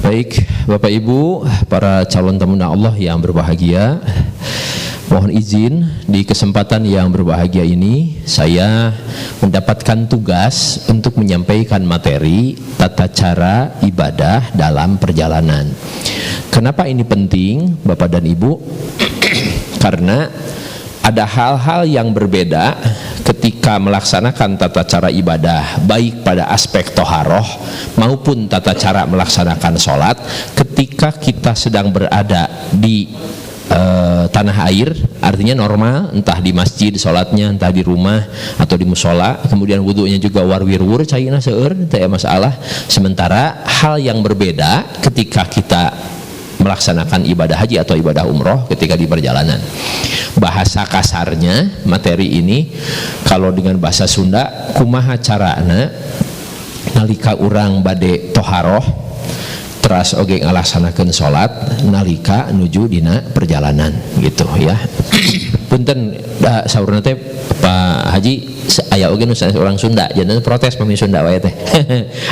Baik, Bapak Ibu, para calon tamunya Allah yang berbahagia, mohon izin di kesempatan yang berbahagia ini saya mendapatkan tugas untuk menyampaikan materi tata cara ibadah dalam perjalanan. Kenapa ini penting, Bapak dan Ibu? Karena ada hal-hal yang berbeda ketika melaksanakan tata cara ibadah, baik pada aspek toharoh maupun tata cara melaksanakan sholat ketika kita sedang berada di tanah air, artinya normal, entah di masjid sholatnya, entah di rumah atau di musola, kemudian wudunya juga warwir-wur caina seueur, tidak masalah. Sementara hal yang berbeda ketika kita melaksanakan ibadah haji atau ibadah umroh ketika di perjalanan. Bahasa kasarnya materi ini kalau dengan bahasa Sunda, kumaha carana nalika urang bade toharoh teras oge ngalaksanakeun salat nalika nuju dina perjalanan gitu ya. Punten da saurna teh Pak Haji aya oge nu orang Sunda, jangan protes pami Sunda wae teh.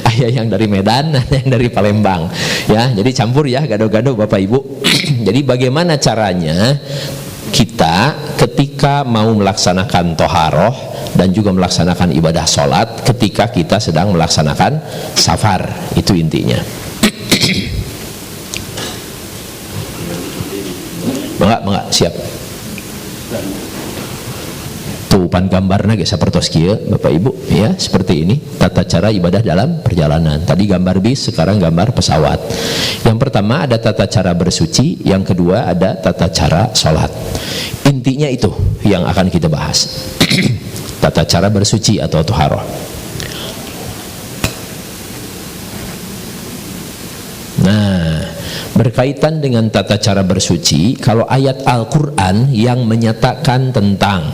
Aya yang dari Medan, ada yang dari Palembang ya. Jadi campur ya, gado-gado Bapak Ibu. Jadi bagaimana caranya kita ketika mau melaksanakan toharoh dan juga melaksanakan ibadah sholat ketika kita sedang melaksanakan safar, itu intinya. Mangga siap. Tuh pan gambarna ge sapertos kieu Bapak Ibu ya, seperti ini tata cara ibadah dalam perjalanan. Tadi gambar bis, sekarang gambar pesawat. Yang pertama ada tata cara bersuci, yang kedua ada tata cara sholat. Intinya itu yang akan kita bahas. Tata cara bersuci atau toharoh. Nah, berkaitan dengan tata cara bersuci, kalau ayat Al-Quran yang menyatakan tentang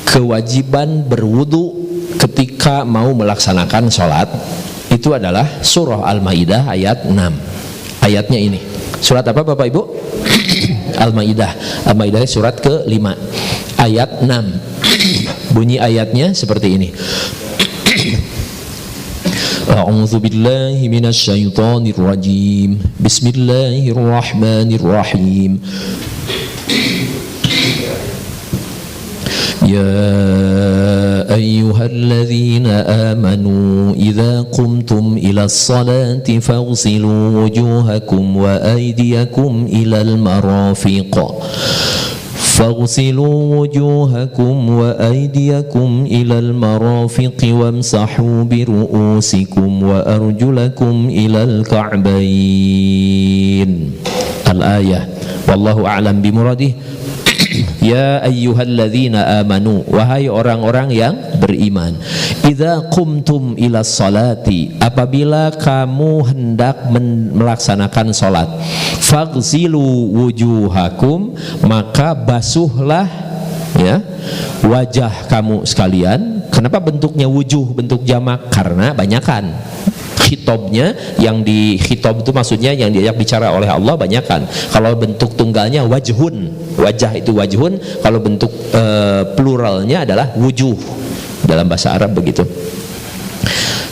kewajiban berwudu ketika mau melaksanakan sholat, itu adalah surah Al-Maidah ayat 6. Ayatnya ini, surat apa Bapak Ibu? Al-Maidah. Al-Maidah surat ke-5 ayat 6. Bunyi ayatnya seperti ini. A'udzu billahi minasy syaithanir rajim. Bismillahirrahmanirrahim. Ya ayyuhalladzina amanu idza qumtum ilas salati faghsilu wujuhakum wa aydiyakum ilal marafiq. فاغسلوا وجوهكم وأيديكم إلى المرافق وامسحوا برؤوسكم وأرجلكم إلى الكعبين. الآية والله أعلم بمراده. Ya ayyuhalladzina amanu, wahai orang-orang yang beriman, idza qumtum ilas salati, apabila kamu hendak melaksanakan salat, faghsilu wujuhakum, maka basuhlah ya wajah kamu sekalian. Kenapa bentuknya wujuh, bentuk jamak? Karena banyakan khitobnya, yang di khitob itu maksudnya yang diajak bicara oleh Allah banyakan. Kalau bentuk tunggalnya wajhun, wajah itu wajhun. Kalau bentuk pluralnya adalah wujuh dalam bahasa Arab begitu.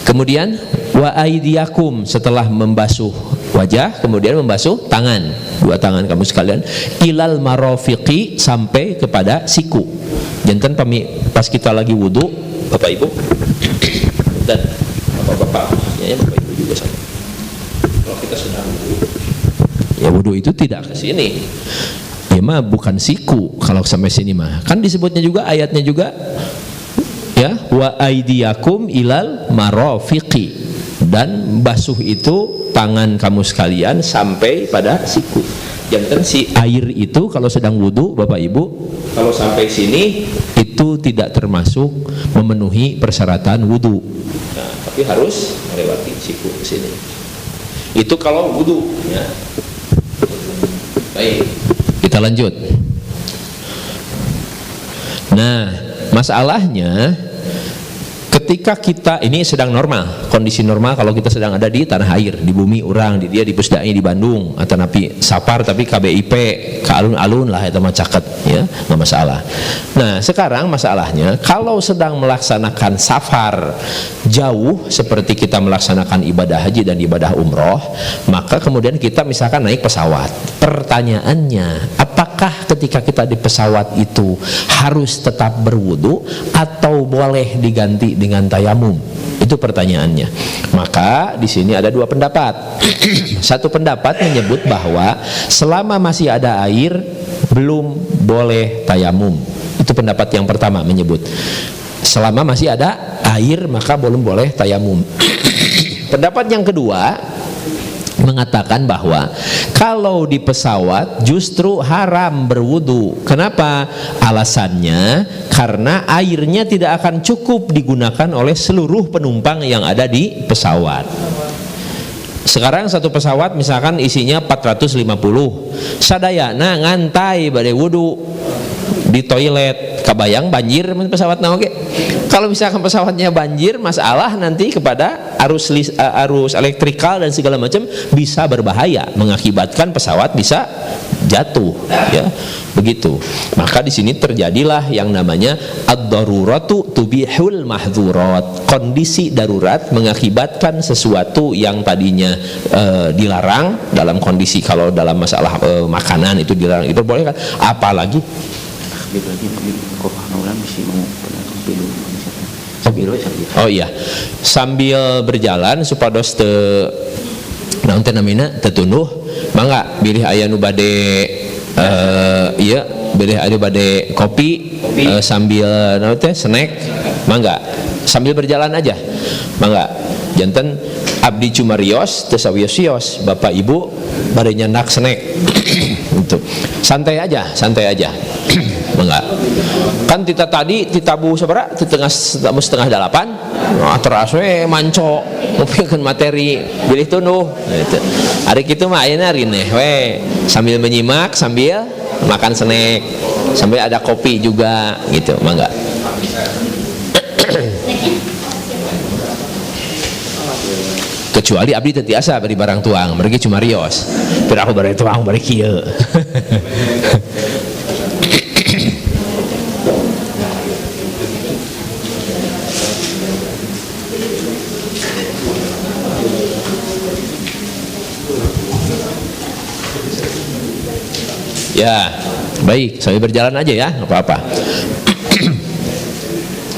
Kemudian wa aidiyakum, setelah membasuh wajah kemudian membasuh tangan, dua tangan kamu sekalian, ilal marafiqi, sampai kepada siku. Jantan pas kita lagi wudu Bapak Ibu dan Bapak ya Bapak Ibu juga sama. Kalau kita sedang wudu, ya wudu itu tidak ke sini. Ya mah bukan siku kalau sampai sini mah. Kan disebutnya juga, ayatnya juga ya, wa aidiyakum ilal marafiqi, dan basuh itu tangan kamu sekalian sampai pada siku. Jangan si air itu kalau sedang wudu Bapak Ibu, kalau sampai sini itu tidak termasuk memenuhi persyaratan wudu. Nah, tapi harus melewati siku ke sini. Itu kalau wudu ya. Baik, kita lanjut. Nah, masalahnya ketika kita ini sedang normal, kondisi normal kalau kita sedang ada di tanah air, di bumi orang, di dia di Pusdai di Bandung atau napi sapar tapi KBIP ke alun-alun lah itu mah caket ya, nggak masalah. Nah sekarang masalahnya kalau sedang melaksanakan safar jauh seperti kita melaksanakan ibadah haji dan ibadah umroh, maka kemudian kita misalkan naik pesawat. Pertanyaannya, apakah ketika kita di pesawat itu harus tetap berwudu atau boleh diganti dengan tayamum? Itu pertanyaannya. Maka di sini ada dua pendapat. Satu pendapat menyebut bahwa selama masih ada air belum boleh tayamum. Itu pendapat yang pertama menyebut selama masih ada air maka belum boleh tayamum. Pendapat yang kedua mengatakan bahwa kalau di pesawat justru haram berwudu. Kenapa? Alasannya karena airnya tidak akan cukup digunakan oleh seluruh penumpang yang ada di pesawat. Sekarang satu pesawat misalkan isinya 450, sadayana ngantai bade wudu di toilet, kabayang banjir pesawat nah oke. Kalau misalkan pesawatnya banjir, masalah nanti kepada arus elektrikal dan segala macam bisa berbahaya, mengakibatkan pesawat bisa jatuh, ya begitu. Maka di sini terjadilah yang namanya ad-daruratu tubihul mahdzurat. Kondisi darurat mengakibatkan sesuatu yang tadinya dilarang dalam kondisi kalau dalam masalah makanan itu dilarang, itu boleh kan? Apalagi oh iya, sambil berjalan supados teu naon teh namina tetunduh mangga bilih aya nu bade ieu bilih aya bade kopi sambil naon teh snack mangga sambil berjalan aja mangga janten abdi cumarios teu sawios-wios bapak ibu bade nyandak snack itu santai aja mangga kan kita tadi titabu sabara setengah 8 teras we manco ngupikeun materi bilih tunduh gitu. Ari kitu mah ayeuna rineh we sambil menyimak sambil makan snack sambil ada kopi juga gitu mangga. Kecuali abdi teu tiasa bari barang tuang mergi cuma rios teu aku bari tuang bari kieu. Ya, baik, sambil berjalan aja ya, nggak apa-apa.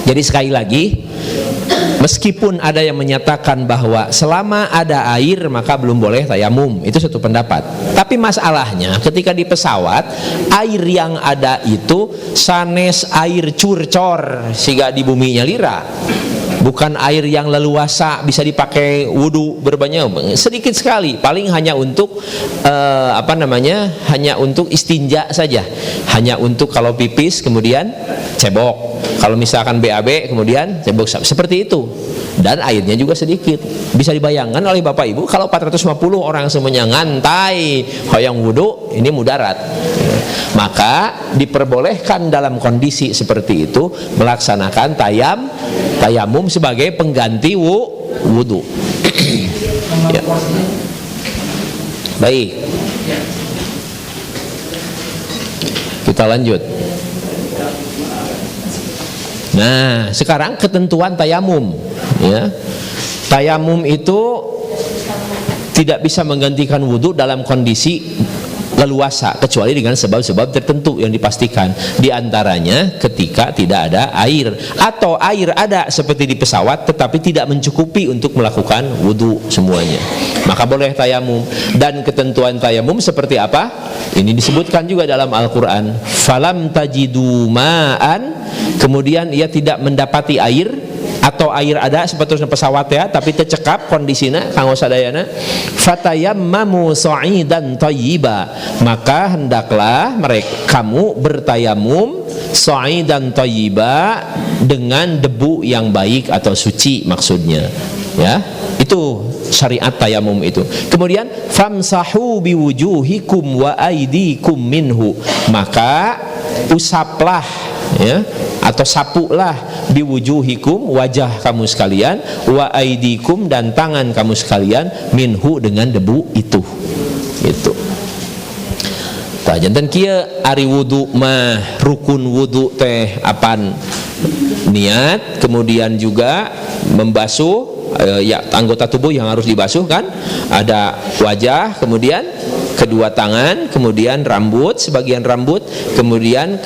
Jadi sekali lagi, meskipun ada yang menyatakan bahwa selama ada air maka belum boleh tayamum, itu satu pendapat. Tapi masalahnya ketika di pesawat air yang ada itu sanes air curcor sehingga di buminya lira. Bukan air yang leluasa bisa dipakai wudu berbanyak, sedikit sekali, paling hanya untuk hanya untuk istinja saja, hanya untuk kalau pipis kemudian cebok, kalau misalkan BAB kemudian cebok, seperti itu. Dan airnya juga sedikit. Bisa dibayangkan oleh Bapak Ibu kalau 450 orang semuanya ngantai hoyong wudu, ini mudarat. Maka diperbolehkan dalam kondisi seperti itu melaksanakan tayamum sebagai pengganti wudu. Ya. Baik. Kita lanjut. Nah, sekarang ketentuan tayamum, ya. Tayamum itu tidak bisa menggantikan wudu dalam kondisi leluasa kecuali dengan sebab-sebab tertentu yang dipastikan. Di antaranya ketika tidak ada air atau air ada seperti di pesawat tetapi tidak mencukupi untuk melakukan wudu semuanya. Maka boleh tayamum. Dan ketentuan tayamum seperti apa? Ini disebutkan juga dalam Al-Qur'an. Falam tajidu ma'an, kemudian ia tidak mendapati air atau air ada seperti pesawat ya tapi tercekap kondisinya kanggo sadayana fatayammamu sa'idan thayyiba, maka hendaklah kamu bertayamum sa'idan thayyiba dengan debu yang baik atau suci maksudnya, ya. Itu syariat tayamum itu. Kemudian famsahu biwujuhikum wa aidikum minhu, maka usaplah ya, atau sapulah biwujuhikum, wajah kamu sekalian, wa aidikum, dan tangan kamu sekalian, minhu, dengan debu itu. Gitu. Tah janten kieu ari wudu mah rukun wudu teh apan? Niat, kemudian juga membasuh ya anggota tubuh yang harus dibasuh kan, ada wajah, kemudian kedua tangan, kemudian rambut, sebagian rambut, kemudian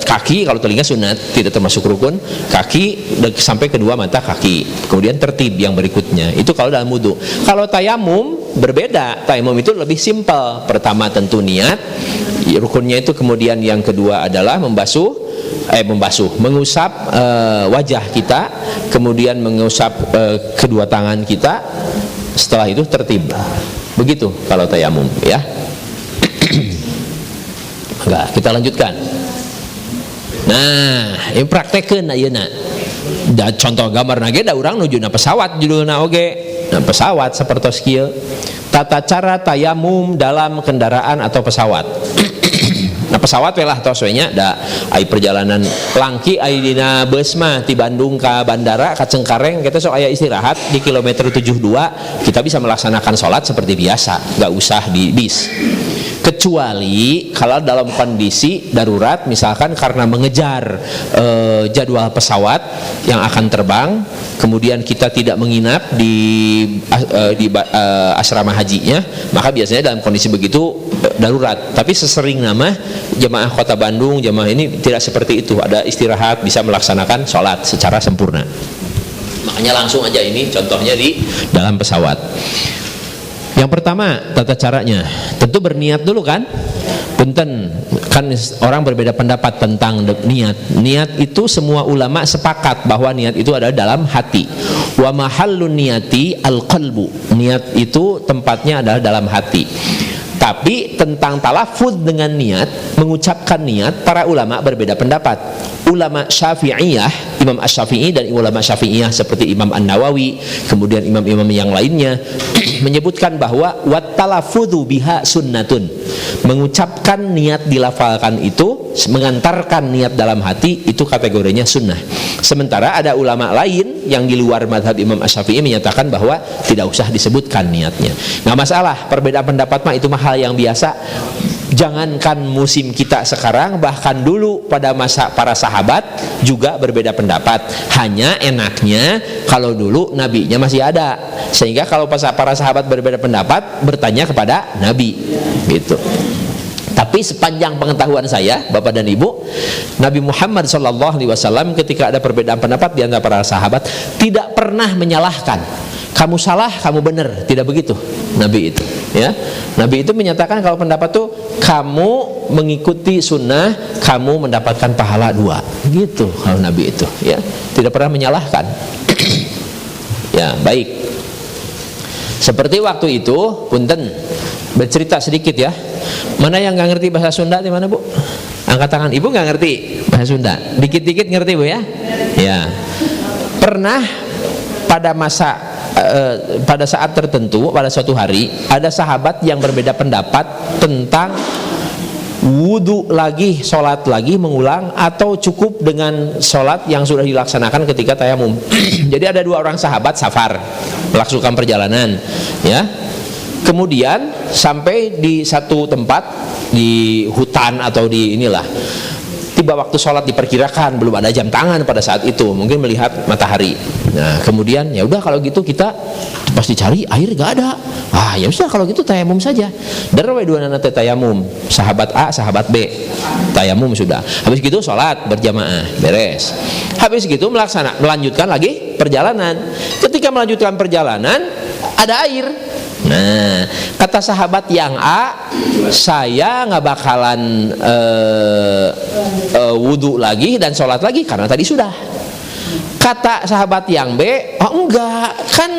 kaki, kalau telinga sunat tidak termasuk rukun, kaki sampai kedua mata kaki, kemudian tertib yang berikutnya. Itu kalau dalam wudu. Kalau tayamum berbeda, tayamum itu lebih simpel. Pertama tentu niat, rukunnya itu, kemudian yang kedua adalah mengusap wajah kita, kemudian mengusap kedua tangan kita, setelah itu tertib. Begitu kalau tayamum, ya. Enggak, kita lanjutkan. Nah, ini praktekeun ayeuna. Da contoh gambar nage da urang nujuna pesawat judulna oge. Nah, pesawat sapertos kieu. Tata cara tayamum dalam kendaraan atau pesawat. Nah, pesawat we lah tos we nya da ai perjalanan langki ai dina beus mah ti Bandung ka bandara ka Cengkareng kita sok aya istirahat di kilometer 72, kita bisa melaksanakan sholat seperti biasa, nggak usah di bis. Kecuali kalau dalam kondisi darurat, misalkan karena mengejar jadwal pesawat yang akan terbang, kemudian kita tidak menginap di asrama hajinya, maka biasanya dalam kondisi begitu darurat. Tapi sesering nama jemaah kota Bandung, jemaah ini tidak seperti itu, ada istirahat, bisa melaksanakan sholat secara sempurna. Makanya langsung aja ini contohnya di dalam pesawat. Yang pertama, tata caranya tentu berniat dulu kan. Punten, kan orang berbeda pendapat tentang niat. Niat itu semua ulama sepakat bahwa niat itu adalah dalam hati. Wa mahallun niyati al-qalbu. Niat itu tempatnya adalah dalam hati. Tapi tentang talafuz dengan niat, mengucapkan niat, para ulama berbeda pendapat. Ulama Syafi'iyah, Imam Asy-Syafi'i, dan ulama Syafi'iyah seperti Imam An-Nawawi, kemudian imam-imam yang lainnya menyebutkan bahwa wat talafudzu biha sunnatun. Mengucapkan niat dilafalkan itu, mengantarkan niat dalam hati, itu kategorinya sunnah. Sementara ada ulama lain yang di luar mazhab Imam Asy-Syafi'i menyatakan bahwa tidak usah disebutkan niatnya. Nggak masalah, perbedaan pendapat mah itu mah hal yang biasa. Jangankan musim kita sekarang, bahkan dulu pada masa para sahabat juga berbeda pendapat. Hanya enaknya kalau dulu nabinya masih ada, sehingga kalau para sahabat berbeda pendapat bertanya kepada nabi gitu. Tapi sepanjang pengetahuan saya, Bapak dan Ibu, Nabi Muhammad SAW ketika ada perbedaan pendapat di antara para sahabat tidak pernah menyalahkan. Kamu salah, kamu benar, tidak begitu Nabi itu, ya. Nabi itu menyatakan kalau pendapat itu kamu mengikuti sunnah, kamu mendapatkan pahala 2, gitu kalau Nabi itu, ya. Tidak pernah menyalahkan. Ya, baik. Seperti waktu itu, punten, bercerita sedikit ya. Mana yang nggak ngerti bahasa Sunda di mana, Bu? Angkat tangan. Ibu nggak ngerti bahasa Sunda? Dikit-dikit ngerti, Bu, ya? Ya. Pernah pada saat tertentu, pada suatu hari, ada sahabat yang berbeda pendapat tentang wudu lagi, sholat lagi, mengulang, atau cukup dengan sholat yang sudah dilaksanakan ketika tayamum. Jadi ada 2 orang sahabat safar, melaksanakan perjalanan, ya. Kemudian sampai di satu tempat di hutan atau di inilah, tiba waktu sholat diperkirakan, belum ada jam tangan pada saat itu, mungkin melihat matahari. Nah kemudian ya udah kalau gitu kita pasti cari air, gak ada. Ah ya sudah kalau gitu tayamum saja. Darwe 2 nate tayamum, sahabat A, sahabat B, tayamum sudah. Habis gitu sholat berjamaah, beres. Habis gitu melanjutkan lagi perjalanan. Ketika melanjutkan perjalanan ada air. Nah, kata sahabat yang A, saya nggak bakalan wudhu lagi dan sholat lagi karena tadi sudah. Kata sahabat yang B, oh enggak, kan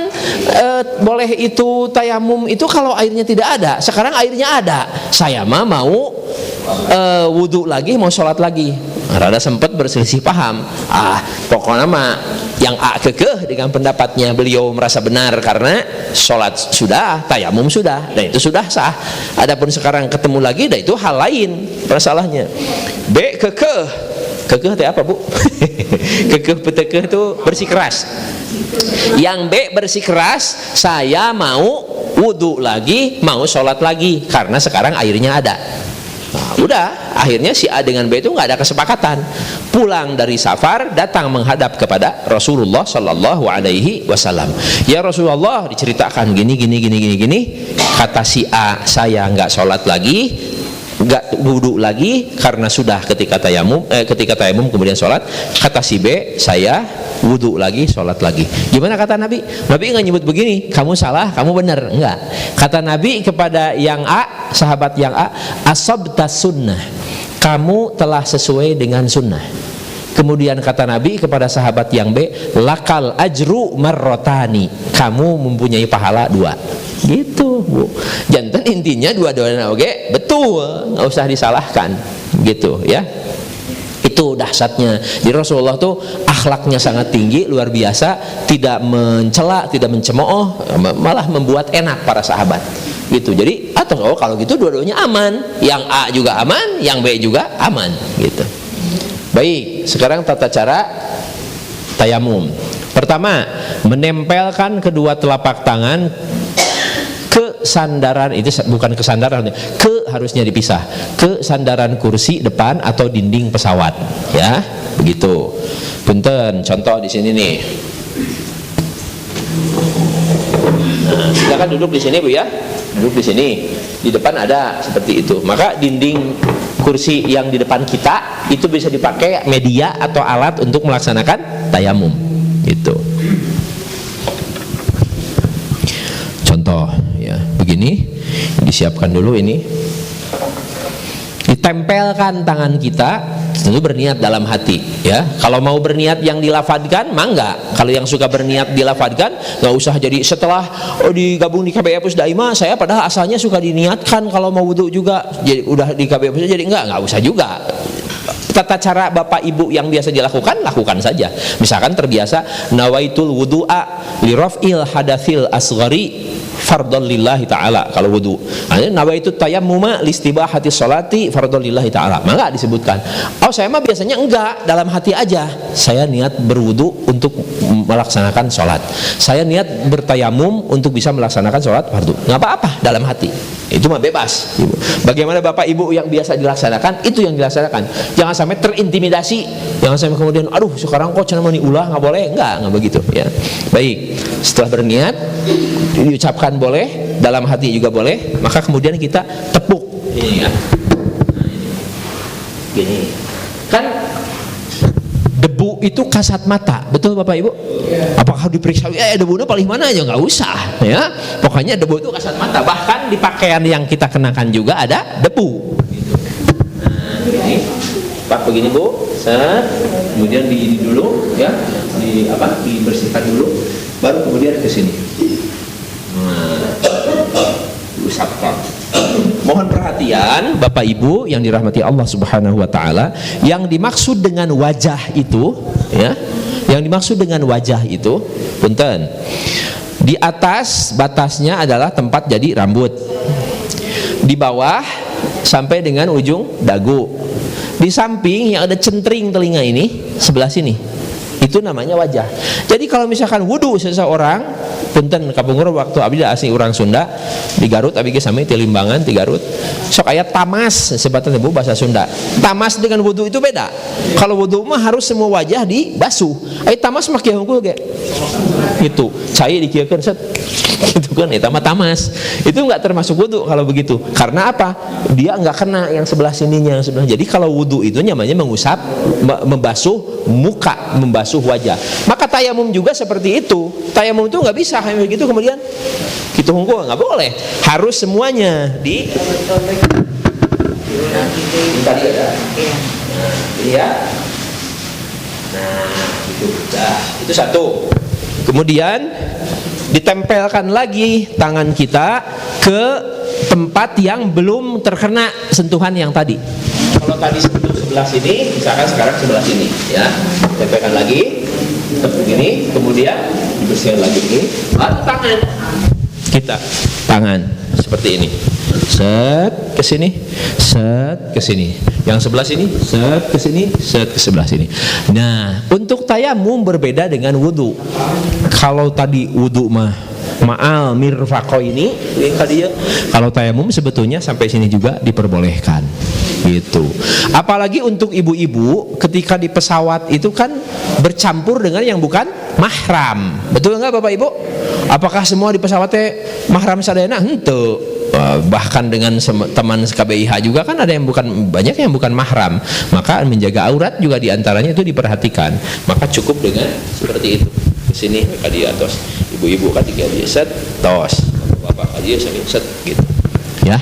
boleh itu tayamum itu kalau airnya tidak ada. Sekarang airnya ada, saya mah mau wudhu lagi, mau sholat lagi. Rada sempat berselisih paham. Pokoknya mah yang A kekeh dengan pendapatnya, beliau merasa benar karena sholat sudah, tayamum sudah, dan itu sudah sah. Adapun sekarang ketemu lagi, dan itu hal lain masalahnya. B kekeh Kekeh teh apa, Bu? Kekeh petekeh itu bersikeras. Yang B bersikeras, saya mau wudu lagi, mau sholat lagi karena sekarang airnya ada. Nah, udah, akhirnya si A dengan B itu nggak ada kesepakatan. Pulang dari safar, datang menghadap kepada Rasulullah Shallallahu Alaihi Wasallam. Ya Rasulullah, diceritakan gini. Kata si A, saya nggak sholat lagi, nggak wudu lagi karena sudah ketika tayamum kemudian sholat. Kata si B, saya wudu lagi, sholat lagi. Gimana kata Nabi? Nabi nggak nyebut begini, kamu salah, kamu benar, enggak. Kata Nabi kepada yang A, sahabat yang A, asabta sunnah, kamu telah sesuai dengan sunnah. Kemudian kata Nabi kepada sahabat yang B, lakal ajru marrotani, kamu mempunyai pahala 2. Gitu, Bu. Jantan intinya dua-duanya oke, betul, nggak usah disalahkan, gitu ya. Itu dahsyatnya. Jadi Rasulullah tuh akhlaknya sangat tinggi, luar biasa, tidak mencela, tidak mencemooh, malah membuat enak para sahabat. Gitu. Jadi kalau gitu dua-duanya aman, yang A juga aman, yang B juga aman, gitu. Baik, sekarang tata cara tayamum. Pertama, menempelkan kedua telapak tangan ke sandaran, itu bukan ke sandaran, harusnya dipisah, ke sandaran kursi depan atau dinding pesawat, ya, begitu. Punten, contoh di sini nih. Nah, silakan duduk di sini, Bu ya. Duduk di sini. Di depan ada seperti itu. Maka dinding kursi yang di depan kita itu bisa dipakai media atau alat untuk melaksanakan tayamum, gitu. Contoh ya, begini, disiapkan dulu ini, ditempelkan tangan kita, tentu berniat dalam hati ya. Kalau mau berniat yang dilafadkan, mangga. Kalau yang suka berniat dilafadkan, nggak usah jadi setelah digabung di KBR Pusda Ima, saya padahal asalnya suka diniatkan kalau mau wudu juga, jadi udah di KBR Pusda, jadi nggak usah juga. Tata cara Bapak Ibu yang biasa dilakukan, lakukan saja. Misalkan terbiasa nawaitul wudu'a li raf'il hadatsil asghari fardhon lillahi ta'ala, kalau wudu. Nawaitu tayammuma listibahati sholati fardhon lillahi ta'ala. Maka disebutkan, saya mah biasanya enggak, dalam hati aja. Saya niat berwudu untuk melaksanakan sholat. Saya niat bertayamum untuk bisa melaksanakan sholat fardu. Nggak apa-apa, dalam hati. Itu mah bebas. Bagaimana Bapak Ibu yang biasa dilaksanakan, itu yang dilaksanakan. Jangan sampai terintimidasi, jangan sampai kemudian sekarang kok cenah mani ulah, nggak boleh, nggak begitu ya. Baik, setelah berniat diucapkan boleh, dalam hati juga boleh, maka kemudian kita tepuk ini ya. Gini. Kan debu itu kasat mata, betul Bapak Ibu? Apakah diperiksa? Debunya paling mana aja, nggak usah ya. Pokoknya debu itu kasat mata. Bahkan di pakaian yang kita kenakan juga ada debu. Nah, ini Pak begini Bu, kemudian di dulu ya, dibersihkan dulu, baru kemudian ke sini. Usapkan. Mohon perhatian Bapak Ibu yang dirahmati Allah Subhanahu wa taala, yang dimaksud dengan wajah itu ya, yang dimaksud dengan wajah itu, punten, di atas batasnya adalah tempat jadi rambut, di bawah sampai dengan ujung dagu, di samping yang ada centring telinga ini sebelah sini, itu namanya wajah. Jadi kalau misalkan wudu seseorang, punten kapungur waktu abdi asli orang Sunda di Garut, abdi sami ti Limbangan di Garut, sok aya tamas sebatan ibu bahasa Sunda. Tamas dengan wudu itu beda. Kalau wudu mah harus semua wajah dibasuh. Tamas mah kieu hungkul ge. Gitu. Cai dikieukeun set. Itu kan eta mah tamas. Itu enggak termasuk wudu kalau begitu. Karena apa? Dia enggak kena yang sebelah sininya, yang sebelah. Jadi kalau wudu itu namanya mengusap, membasuh muka, membasuh wajah. Maka tayamum juga seperti itu. Tayamum itu nggak bisa kayak begitu kemudian gitu hungkul, nggak boleh. Harus semuanya di. Tadi ada. Iya. Nah, itu satu. Kemudian ditempelkan lagi tangan kita ke tempat yang belum terkena sentuhan yang tadi. Kalau tadi sentuh sebelah sini, misalkan sekarang sebelah sini, ya, tempelkan lagi, tepuk begini, kemudian dibersihkan lagi ini, baru tangan kita tangan seperti ini, set ke sini, set ke sini, yang sebelah sini, set ke sini, set ke sebelah sini. Nah, untuk tayamum berbeda dengan wudu. Kalau tadi wudu ma'al mirfaqo ini kalau tayamum sebetulnya sampai sini juga diperbolehkan gitu. Apalagi untuk ibu-ibu ketika di pesawat itu kan bercampur dengan yang bukan mahram. Betul enggak Bapak Ibu? Apakah semua di pesawatnya mahram sadayana? Henteu. Bahkan dengan teman KBIH juga kan ada yang bukan, banyak yang bukan mahram. Maka menjaga aurat juga diantaranya itu diperhatikan. Maka cukup dengan seperti itu. Di sini mereka di atas, ibu-ibu kan tiga dia set, tos, bapak aja set gitu. Ya.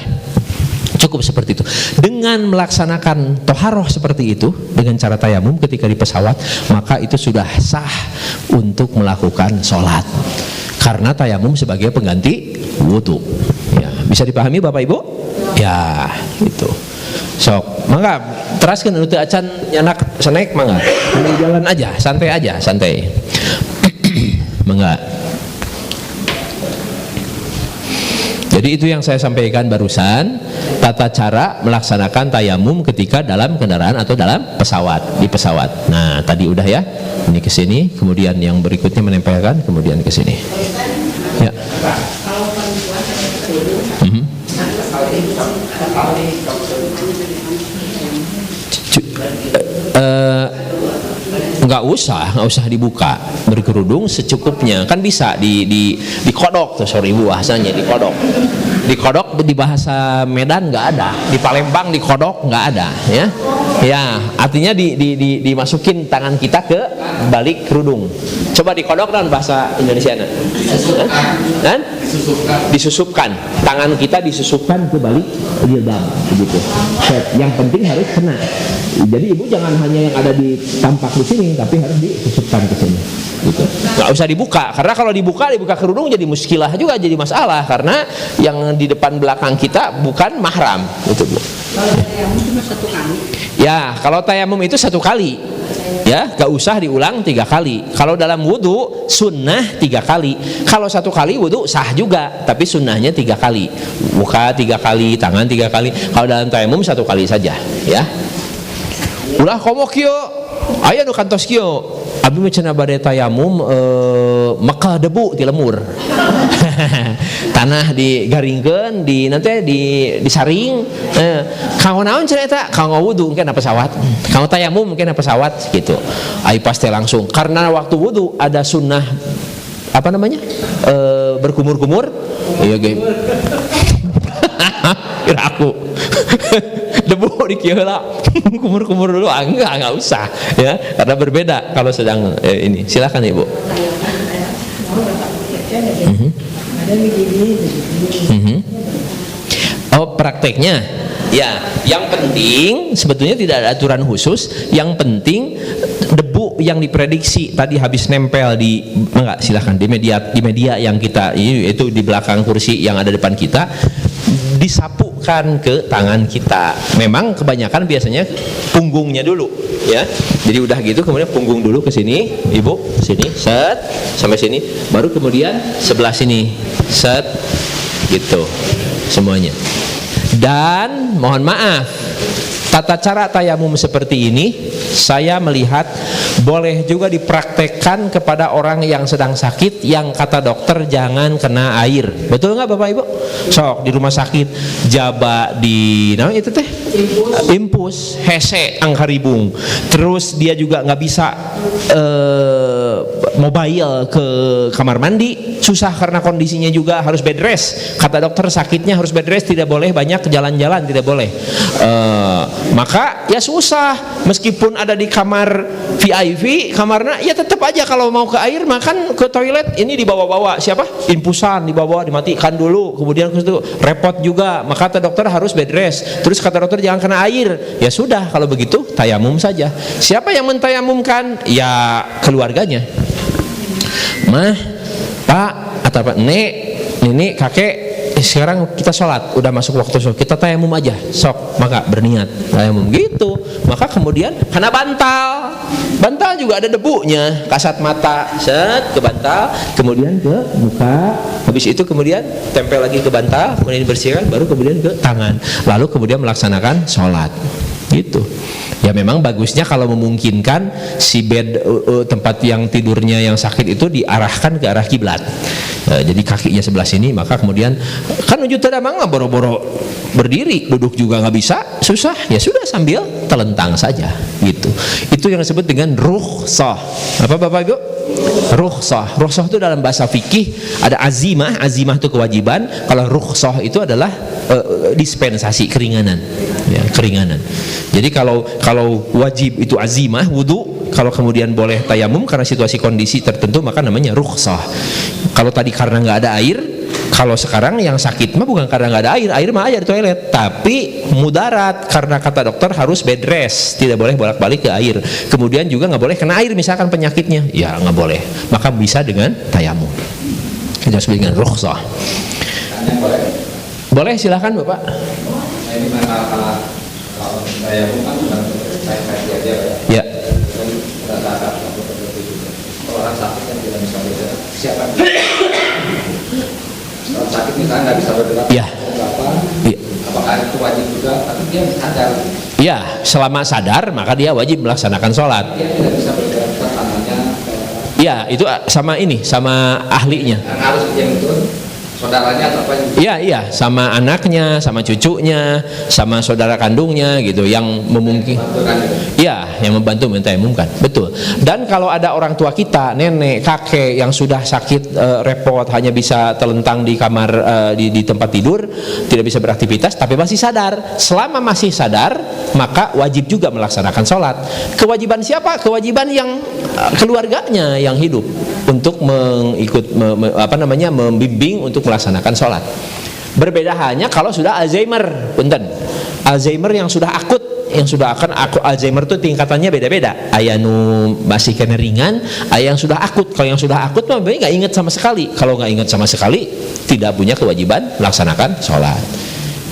Cukup seperti itu. Dengan melaksanakan toharoh seperti itu dengan cara tayamum ketika di pesawat, maka itu sudah sah untuk melakukan sholat. Karena tayamum sebagai pengganti wudu. Ya, bisa dipahami Bapak Ibu? Ya, itu. Sok, mangga teraskeun teu acan nyanak snack mangga. Jalan aja, santai aja, santai. Mangga. Jadi itu yang saya sampaikan barusan, tata cara melaksanakan tayamum ketika dalam kendaraan atau dalam pesawat, di pesawat. Nah, tadi udah ya. Ini ke sini, kemudian yang berikutnya menempelkan, kemudian ke sini. Ya. Nggak usah dibuka, berkerudung secukupnya, kan bisa dikodok tuh, sorry bu bahasanya dikodok di bahasa Medan nggak ada, di Palembang dikodok nggak ada, ya artinya dimasukin tangan kita ke balik kerudung. Coba dikodok dalam bahasa Indonesia dan disusupkan, tangan kita disusupkan ke balik jilbab begitu. Yang penting harus kena. Jadi ibu jangan hanya yang ada di tampak di sini, tapi harus disusupkan ke sini. Gitu. Nggak usah dibuka, karena kalau dibuka kerudung jadi muskilah juga, jadi masalah karena yang di depan belakang kita bukan mahram. Gitu bu. Kalau tayamum cuma satu kali. Ya, kalau tayamum itu satu kali. Ya, gak usah diulang 3 kali. Kalau dalam wudu sunnah 3 kali. Kalau satu kali wudu sah juga, tapi sunnahnya 3 kali. Muka 3 kali, tangan 3 kali. Kalau dalam tayamum 1 kali saja. Ya. Ulah komo kieu, aya nu kantos kieu. Abi mah cenah bade tayamum maka debu ti lemur. Tanah digaringkeun, nanti disaring. Kanggo naon cenah eta? Kanggo wudu mungkin pesawat. Kanggo tayamum mungkin pesawat gitu. Ai pasti langsung. Karena waktu wudu ada sunnah apa namanya? Berkumur-kumur. Iya ge. Kira aku debu di kieu kumur-kumur dulu, enggak usah ya, karena berbeda kalau sedang ini. Silakan Ibu. Oh, prakteknya ya, yang penting sebetulnya tidak ada aturan khusus. Yang penting debu yang diprediksi tadi habis nempel enggak, silakan di media yang kita itu di belakang kursi yang ada depan kita, disapukan ke tangan kita. Memang kebanyakan biasanya punggungnya dulu ya. Jadi udah gitu kemudian punggung dulu ke sini, Ibu, sini, set sampai sini, baru kemudian sebelah sini, set gitu semuanya. Dan mohon maaf, tata cara tayamum seperti ini saya melihat boleh juga dipraktekkan kepada orang yang sedang sakit, yang kata dokter jangan kena air. Betul nggak Bapak Ibu? Sok di rumah sakit jaba di itu teh impus hese angkaribung. Terus dia juga nggak bisa mobile ke kamar mandi, susah karena kondisinya juga harus bed rest. Kata dokter sakitnya harus bed rest, tidak boleh banyak jalan-jalan, tidak boleh. Maka ya susah, meskipun ada di kamar VIP kamarnya, ya tetap aja kalau mau ke air makan ke toilet ini dibawa-bawa siapa? Infusan dibawa, dimatikan dulu, kemudian itu repot juga. Maka kata dokter harus bed rest. Terus kata dokter jangan kena air. Ya sudah, kalau begitu tayamum saja. Siapa yang mentayamumkan? Ya keluarganya. Mah, Pak, atau Pak, Nenek, kakek, sekarang kita sholat, udah masuk waktu sholat, kita tayamum aja, sok, maka berniat tayamum gitu. Maka kemudian kena bantal, Bantal juga ada debunya, kasat mata, set ke bantal, kemudian ke muka, habis itu kemudian tempel lagi ke bantal, kemudian dibersihkan, baru kemudian ke tangan, lalu kemudian melaksanakan sholat. Gitu. Ya memang bagusnya kalau memungkinkan si bed tempat yang tidurnya yang sakit itu diarahkan ke arah kiblat. Jadi kakinya sebelah sini, maka kemudian kan ujud tadamang boro-boro berdiri, duduk juga nggak bisa, susah. Ya sudah sambil telentang saja. Gitu. Itu yang disebut dengan rukhsah. Apa Bapak Ibu? Rukhsah. Rukhsah itu dalam bahasa fikih ada azimah. Azimah itu kewajiban. Kalau rukhsah itu adalah dispensasi, keringanan. Ya, keringanan. Jadi kalau wajib itu azimah, wudu, kalau kemudian boleh tayamum karena situasi kondisi tertentu, maka namanya rukhsah. Kalau tadi karena nggak ada air, kalau sekarang yang sakit mah bukan karena nggak ada air mah aja di toilet, tapi mudarat karena kata dokter harus bed rest, tidak boleh bolak-balik ke air. Kemudian juga nggak boleh kena air misalkan penyakitnya, ya nggak boleh, maka bisa dengan tayamum. Kita sebut dengan rukhsah. Boleh silahkan Bapak. Ini masalah kalau tayamum kan bukan saya aja ya. Ya. Orang sakit yang tidak bisa bergerak, siapa? Orang sakit misalnya nggak bisa bergerak, Ya. Ya. Apakah itu wajib juga? Tapi dia sadar. Ya, selama sadar maka dia wajib melaksanakan sholat. Dia tidak bisa bergerak ke tangannya. Ya, itu sama ini, sama ahlinya. Yang harus yang itu saudaranya atau apa? Iya, sama anaknya, sama cucunya, sama saudara kandungnya gitu, yang memungkinkan. Iya, yang membantu mentayamumkan. Betul. Dan kalau ada orang tua kita, nenek, kakek yang sudah sakit repot, hanya bisa telentang di kamar di tempat tidur, tidak bisa beraktivitas, tapi masih sadar. Selama masih sadar, maka wajib juga melaksanakan sholat. Kewajiban siapa? Kewajiban yang keluarganya yang hidup untuk membimbing untuk melaksanakan sholat. Berbeda halnya kalau sudah Alzheimer, punten. Alzheimer yang sudah akut, yang sudah akan Alzheimer itu tingkatannya beda-beda. Aya nu masih kena ringan, aya yang sudah akut. Kalau yang sudah akut mah nggak ingat sama sekali. Kalau nggak ingat sama sekali, tidak punya kewajiban melaksanakan sholat.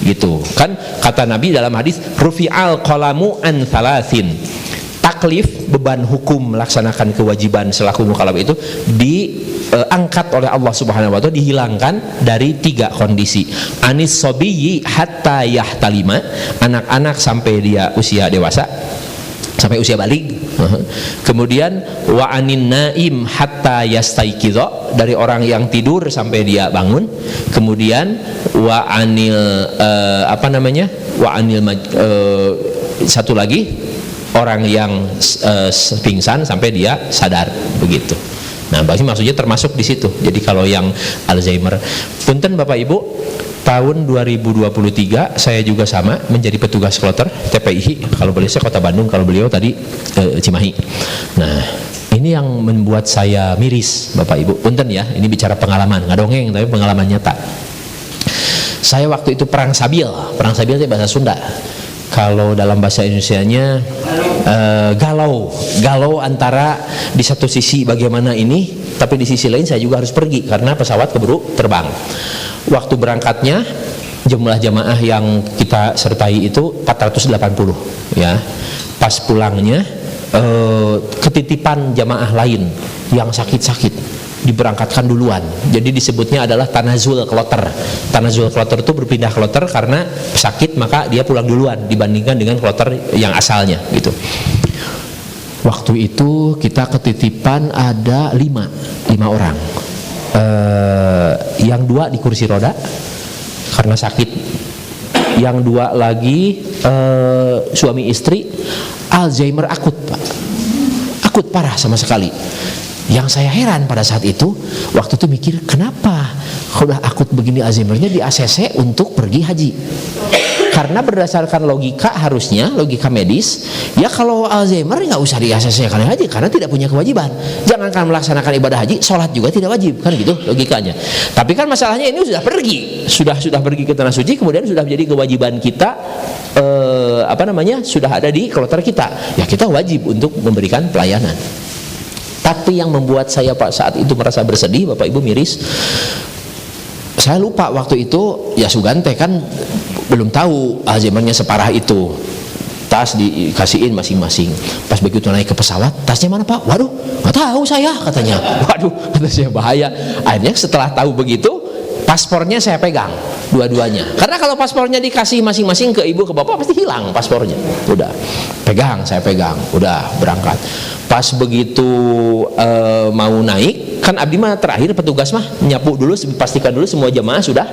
Gitu kan kata Nabi dalam hadis, rufi'al qalamu an thalathin. Taklif, beban hukum melaksanakan kewajiban selaku mukallaf itu diangkat oleh Allah Subhanahu wa taala, dihilangkan dari 3 kondisi. Anis sobiyyi hatta yahtalima, anak-anak sampai dia usia dewasa, sampai usia balik. Kemudian wa anin naim hatta yastaiqidha, dari orang yang tidur sampai dia bangun. Kemudian wa anil satu lagi, orang yang pingsan sampai dia sadar, begitu. Nah, maksudnya termasuk di situ. Jadi kalau yang Alzheimer, punten Bapak Ibu, tahun 2023 saya juga sama menjadi petugas kloter TPI. Kalau beliau saya Kota Bandung, kalau beliau tadi Cimahi. Nah, ini yang membuat saya miris, Bapak Ibu. Punten ya, ini bicara pengalaman, nggak dongeng tapi pengalaman nyata. Saya waktu itu perang sabil itu bahasa Sunda. Kalau dalam bahasa Indonesianya galau antara di satu sisi bagaimana ini, tapi di sisi lain saya juga harus pergi karena pesawat keburu terbang. Waktu berangkatnya jumlah jamaah yang kita sertai itu 480 ya. Pas pulangnya ketitipan jamaah lain yang sakit-sakit diberangkatkan duluan. Jadi disebutnya adalah tanazul kloter. Tanazul kloter itu berpindah kloter karena sakit, maka dia pulang duluan dibandingkan dengan kloter yang asalnya gitu. Waktu itu kita ketitipan ada 5 orang. Yang 2 di kursi roda karena sakit. Yang 2 lagi suami istri Alzheimer akut, Pak. Akut parah sama sekali. Yang saya heran pada saat itu, waktu itu mikir, kenapa udah akut begini Alzheimernya di ACC untuk pergi haji? Karena berdasarkan logika, harusnya logika medis, ya kalau Alzheimer nggak usah di ACC karena haji, karena tidak punya kewajiban. Jangankan melaksanakan ibadah haji, sholat juga tidak wajib, kan gitu logikanya. Tapi kan masalahnya ini sudah pergi, sudah pergi ke tanah suci, kemudian sudah menjadi kewajiban kita, sudah ada di kloter kita, ya kita wajib untuk memberikan pelayanan. Tapi yang membuat saya saat itu merasa bersedih, Bapak Ibu, miris, saya lupa waktu itu ya Sugante kan belum tahu Alzheimernya separah itu. tas dikasihin masing-masing. Pas begitu naik ke pesawat, tasnya mana Pak? Waduh, nggak tahu saya katanya. Waduh, kata saya bahaya. Akhirnya setelah tahu begitu, paspornya saya pegang dua-duanya. Karena kalau paspornya dikasih masing-masing ke ibu ke bapak pasti hilang paspornya. Udah saya pegang, udah berangkat. Pas begitu mau naik, kan abdi mah terakhir petugas mah nyapu dulu, pastikan dulu semua jemaah sudah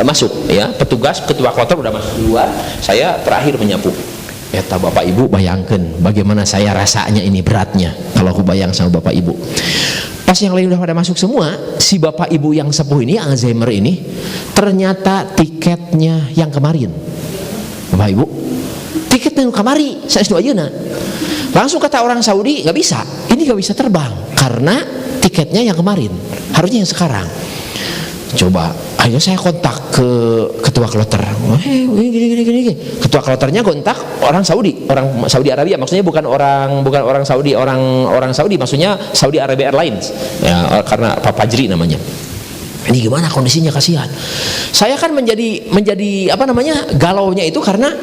masuk ya. Petugas ketua kloter udah masuk duluan, saya terakhir menyapu. Eta bapak ibu bayangkan bagaimana saya rasanya ini beratnya kalau aku bayang sama bapak ibu. Pas yang lain udah pada masuk semua, si bapak ibu yang sepuh ini, Alzheimer ini, ternyata tiketnya yang kemarin. Bapak ibu, tiketnya yang kemari, saya sudah aja. Langsung kata orang Saudi, nggak bisa, ini nggak bisa terbang karena tiketnya yang kemarin, harusnya yang sekarang. Coba, akhirnya saya kontak ke ketua kloter. Gini. Ketua kloternya kontak orang Saudi Arabia, maksudnya bukan orang Saudi, orang Saudi, maksudnya Saudi Arabia Airlines. Ya, karena Pak Fajri namanya. Ini gimana kondisinya, kasihan. Saya kan menjadi galaunya itu karena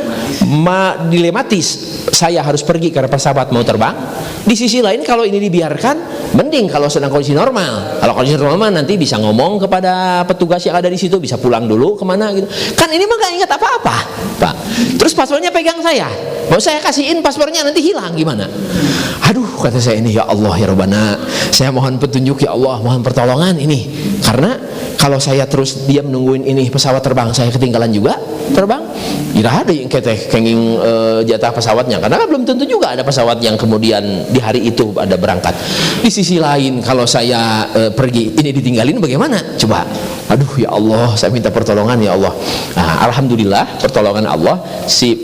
dilematis. Saya harus pergi karena pesawat mau terbang. Di sisi lain kalau ini dibiarkan, mending kalau sedang kondisi normal. Kalau kondisi normal nanti bisa ngomong kepada petugas yang ada di situ, bisa pulang dulu kemana gitu. Kan ini mah gak ingat apa-apa, Pak. Terus paspornya pegang saya. Mau saya kasihin paspornya nanti hilang gimana? Aduh, kata saya ini, ya Allah ya Rabbana, saya mohon petunjuk ya Allah, mohon pertolongan ini. Karena kalau saya terus diam nungguin ini pesawat terbang, saya ketinggalan juga terbang. Tidak ada yang kenging jatah pesawatnya, karena kan belum tentu juga ada pesawat yang kemudian di hari itu ada berangkat. Di sisi lain kalau saya pergi ini ditinggalin bagaimana? Coba. Aduh ya Allah, saya minta pertolongan ya Allah. Nah, alhamdulillah pertolongan Allah, si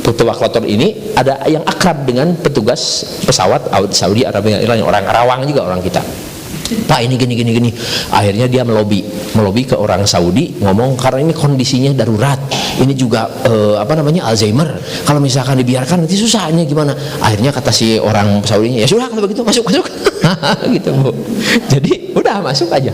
ketua kloter ini ada yang akrab dengan petugas pesawat Saudi Arabia Airlines, orang Karawang juga orang kita. Pak ini gini. Akhirnya dia melobi ke orang Saudi, ngomong karena ini kondisinya darurat, ini juga Alzheimer, kalau misalkan dibiarkan nanti susah, ini gimana. Akhirnya kata si orang Saudinya, ya sudah kalau begitu masuk gitu Bu. Jadi udah masuk aja,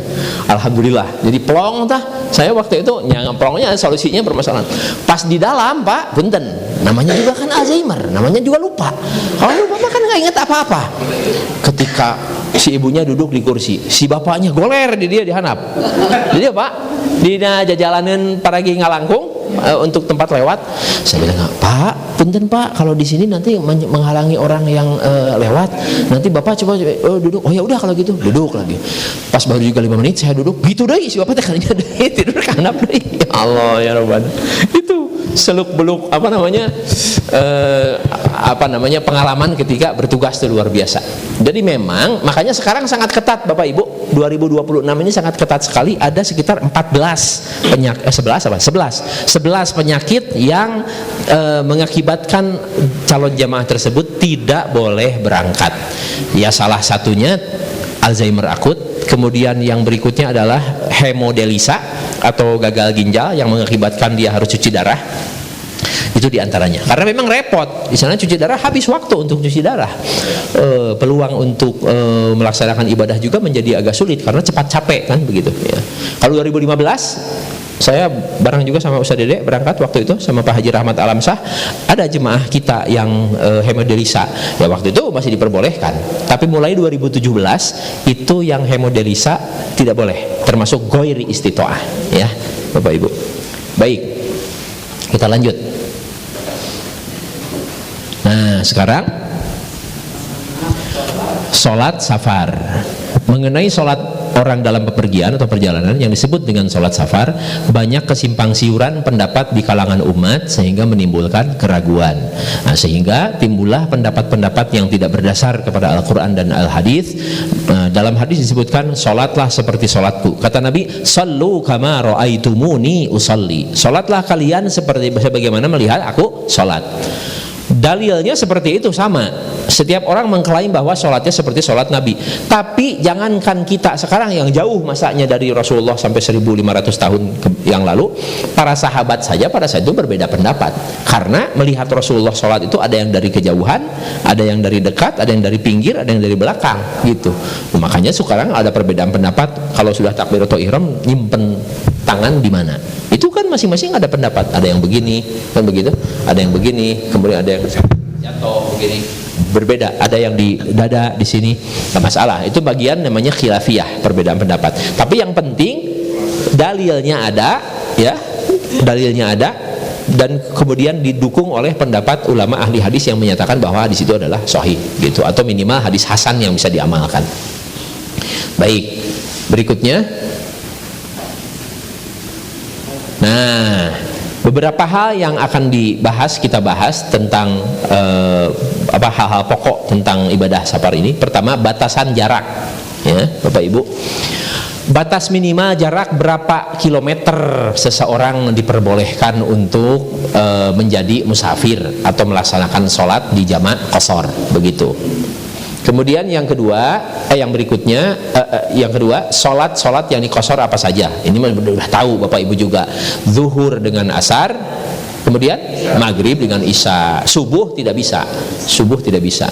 alhamdulillah. Jadi plong saya waktu itu plongnya solusinya bermasalah. Pas di dalam Pak, punten, namanya juga kan Alzheimer, namanya juga lupa. Kalau lupa kan nggak ingat apa-apa. Ketika si ibunya duduk di kursi, si bapaknya goler di handap. Jadi Pak, dina jajalaneun paragi ngalangkung untuk tempat lewat. Saya bilang, Pak, punten Pak, kalau di sini nanti menghalangi orang yang lewat. Nanti Bapak coba duduk. Oh ya udah kalau gitu, duduk lagi. Pas baru juga 5 menit saya duduk, gitu deh si Bapak tekannya deh, tidur ke handap deh. Ya Allah ya Rabbana. Itu seluk-beluk pengalaman ketika bertugas itu luar biasa. Jadi memang makanya sekarang sangat ketat Bapak Ibu, 2026 ini sangat ketat sekali. Ada sekitar 11 penyakit yang mengakibatkan calon jamaah tersebut tidak boleh berangkat. Ya salah satunya Alzheimer akut, kemudian yang berikutnya adalah hemodialisa atau gagal ginjal yang mengakibatkan dia harus cuci darah. Itu diantaranya, karena memang repot di sana cuci darah, habis waktu untuk cuci darah. Peluang untuk melaksanakan ibadah juga menjadi agak sulit karena cepat capek kan begitu ya. Kalau 2015 saya bareng juga sama Ustaz Dede berangkat waktu itu sama Pak Haji Rahmat Alamsah, ada jemaah kita yang hemodialisa ya, waktu itu masih diperbolehkan, tapi mulai 2017 itu yang hemodialisa tidak boleh, termasuk ghairi istitoah ya Bapak Ibu. Baik, kita lanjut. Nah sekarang sholat safar. Mengenai sholat orang dalam bepergian atau perjalanan yang disebut dengan sholat safar, banyak kesimpang siuran pendapat di kalangan umat sehingga menimbulkan keraguan. Nah, sehingga timbullah pendapat-pendapat yang tidak berdasar kepada Al-Quran dan Al-Hadis. Dalam hadis disebutkan, sholatlah seperti sholatku. Kata Nabi, sallu kama ra'aitumuni usalli. Sholatlah kalian seperti bagaimana melihat aku sholat. Dalilnya seperti itu sama. Setiap orang mengklaim bahwa sholatnya seperti sholat Nabi. Tapi jangankan kita sekarang yang jauh masanya dari Rasulullah sampai 1500 tahun yang lalu, para sahabat saja pada saat itu berbeda pendapat. Karena melihat Rasulullah sholat itu ada yang dari kejauhan, ada yang dari dekat, ada yang dari pinggir, ada yang dari belakang gitu. Makanya sekarang ada perbedaan pendapat, kalau sudah takbiratul ihram nyimpen tangan di mana. Itu kan masing-masing ada pendapat. Ada yang begini, kan begitu. Ada yang begini, kemudian ada yang jatuh begini. Berbeda, ada yang di dada di sini, nggak masalah. Itu bagian namanya khilafiyah, perbedaan pendapat. Tapi yang penting dalilnya ada, ya, dalilnya ada, dan kemudian didukung oleh pendapat ulama ahli hadis yang menyatakan bahwa hadis itu adalah sahih, gitu, atau minimal hadis hasan yang bisa diamalkan. Baik, berikutnya. Nah, beberapa hal yang akan dibahas, kita bahas tentang hal-hal pokok tentang ibadah safar ini. Pertama, batasan jarak, ya Bapak Ibu. Batas minimal jarak berapa kilometer seseorang diperbolehkan untuk menjadi musafir atau melaksanakan sholat di jamak qashar, begitu. Kemudian yang kedua, yang berikutnya, yang kedua, sholat yang di qashar apa saja. Ini sudah tahu Bapak Ibu juga. Zuhur dengan asar, kemudian maghrib dengan isya. Subuh tidak bisa.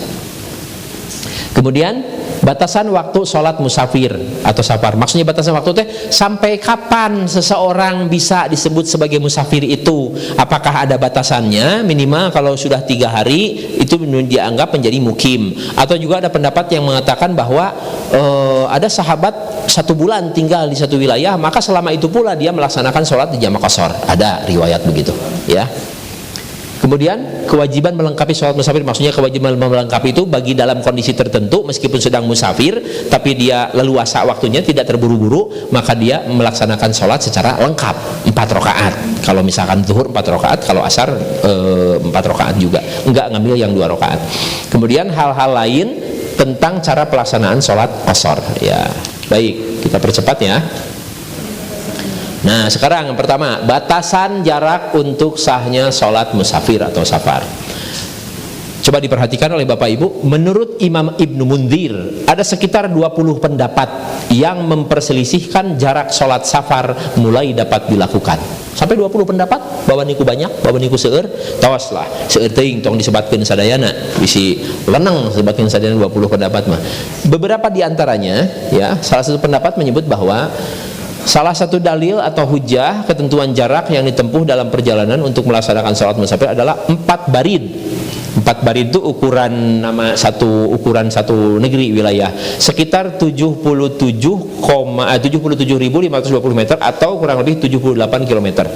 Kemudian batasan waktu sholat musafir atau safar. Maksudnya batasan waktu teh sampai kapan seseorang bisa disebut sebagai musafir itu? Apakah ada batasannya? Minimal kalau sudah 3 hari itu dianggap menjadi mukim. Atau juga ada pendapat yang mengatakan bahwa ada sahabat 1 bulan tinggal di satu wilayah, maka selama itu pula dia melaksanakan sholat di jamak qashar. Ada riwayat begitu, ya. Kemudian kewajiban melengkapi sholat musafir, maksudnya kewajiban melengkapi itu bagi dalam kondisi tertentu, meskipun sedang musafir tapi dia leluasa waktunya, tidak terburu-buru, maka dia melaksanakan sholat secara lengkap 4 rakaat. Kalau misalkan zuhur 4 rakaat, kalau asar 4 rakaat juga, enggak ngambil yang 2 rakaat. Kemudian hal-hal lain tentang cara pelaksanaan sholat qashar, ya. Baik, kita percepat ya. Nah, sekarang yang pertama, batasan jarak untuk sahnya sholat musafir atau safar. Coba diperhatikan oleh Bapak Ibu. Menurut Imam Ibnu Munzir, ada sekitar 20 pendapat yang memperselisihkan jarak sholat safar mulai dapat dilakukan. Sampai 20 pendapat, bawa niku banyak, bawa niku seueur, tawaslah seueur teuing tong disebatkeun sadayana, bisi leneng sebatkeun sadayana 20 pendapat mah. Beberapa di antaranya, ya, salah satu pendapat menyebut bahwa salah satu dalil atau hujah ketentuan jarak yang ditempuh dalam perjalanan untuk melaksanakan sholat musafir adalah 4 barid. 4 barid itu ukuran satu negeri wilayah, sekitar 77.520 meter atau kurang lebih 78 km.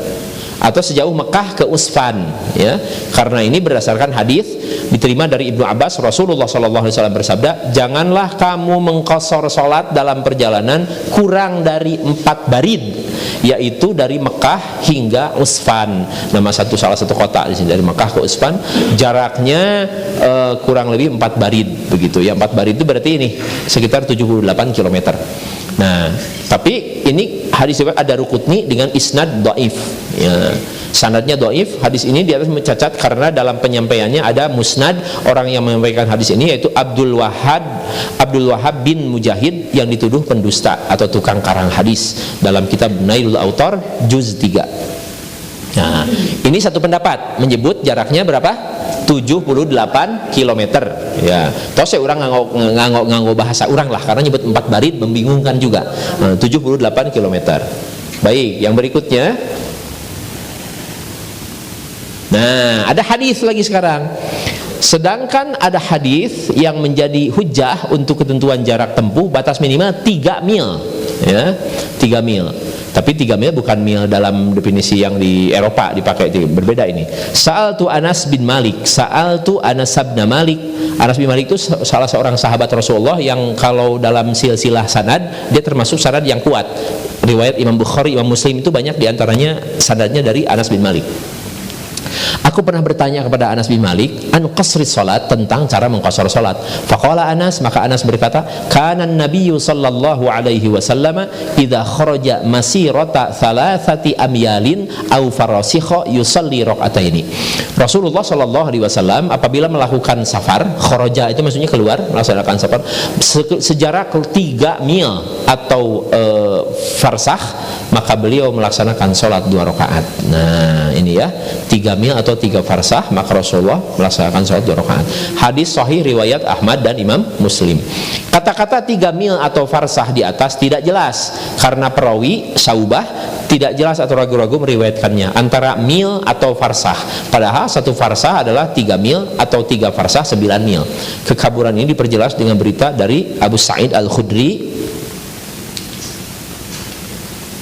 Atau sejauh Mekah ke Usfan, ya. Karena ini berdasarkan hadis diterima dari Ibnu Abbas, Rasulullah SAW bersabda, janganlah kamu mengqashar salat dalam perjalanan kurang dari 4 barid, yaitu dari Mekah hingga Usfan. Salah satu kota di sini, dari Mekah ke Usfan, jaraknya kurang lebih 4 barid, begitu ya. 4 barid itu berarti ini sekitar 78 km. Nah, tapi ini hadis ada Rukutni dengan isnad dhaif, ya. Sanadnya dhaif. Hadis ini di atas mencacat karena dalam penyampaiannya ada musnad orang yang menyampaikan hadis ini, yaitu Abdul Wahhab bin Mujahid, yang dituduh pendusta atau tukang karang hadis dalam kitab Nailul Autar juz 3. Nah, ini satu pendapat menyebut jaraknya berapa? 78 km, ya. Toh saya orang nganggo bahasa orang lah, karena nyebut 4 barid membingungkan juga. 78 km. Baik, yang berikutnya. Nah, ada hadis lagi sekarang. Sedangkan ada hadis yang menjadi hujah untuk ketentuan jarak tempuh batas minimal 3 mil, ya. 3 mil. Tapi 3 mil bukan mil dalam definisi yang di Eropa dipakai, itu berbeda ini. Sa'altu Anas bin Malik, Sa'altu Anas bin Malik. Anas bin Malik itu salah seorang sahabat Rasulullah yang kalau dalam silsilah sanad dia termasuk sanad yang kuat. Riwayat Imam Bukhari, Imam Muslim itu banyak diantaranya sanadnya dari Anas bin Malik. Aku pernah bertanya kepada Anas bin Malik an qasri salat, tentang cara mengqashar salat. Faqala Anas, maka Anas berkata, kana nabiyyu sallallahu alaihi wasallam idza kharaja masirata thalathati amyalin aw farasikha yusalli rak'ataini. Rasulullah sallallahu alaihi wasallam apabila melakukan safar, kharaja itu maksudnya keluar melaksanakan safar sejarak 3 mil atau farsakh, maka beliau melaksanakan salat 2 rakaat. Nah, ini ya, 3 mil atau 3 farsah, maka Rasulullah melaksanakan sholat 2 rakaat. Hadis sahih riwayat Ahmad dan Imam Muslim. Kata-kata 3 mil atau farsah di atas tidak jelas karena perawi Syaubah tidak jelas atau ragu-ragu meriwayatkannya antara mil atau farsah. Padahal satu farsah adalah 3 mil atau 3 farsah 9 mil. Kekaburan ini diperjelas dengan berita dari Abu Sa'id Al-Khudri.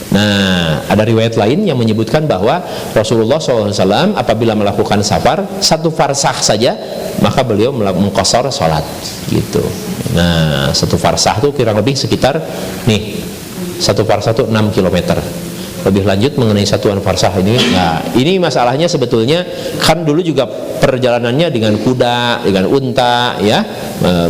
Nah, ada riwayat lain yang menyebutkan bahwa Rasulullah SAW apabila melakukan safar 1 farsah saja, maka beliau mengqashar sholat gitu. Nah, 1 farsah itu kurang lebih sekitar nih, 1 farsah itu 6 km. Lebih lanjut mengenai satuan farsah ini, nah ini masalahnya sebetulnya kan dulu juga perjalanannya dengan kuda, dengan unta, ya,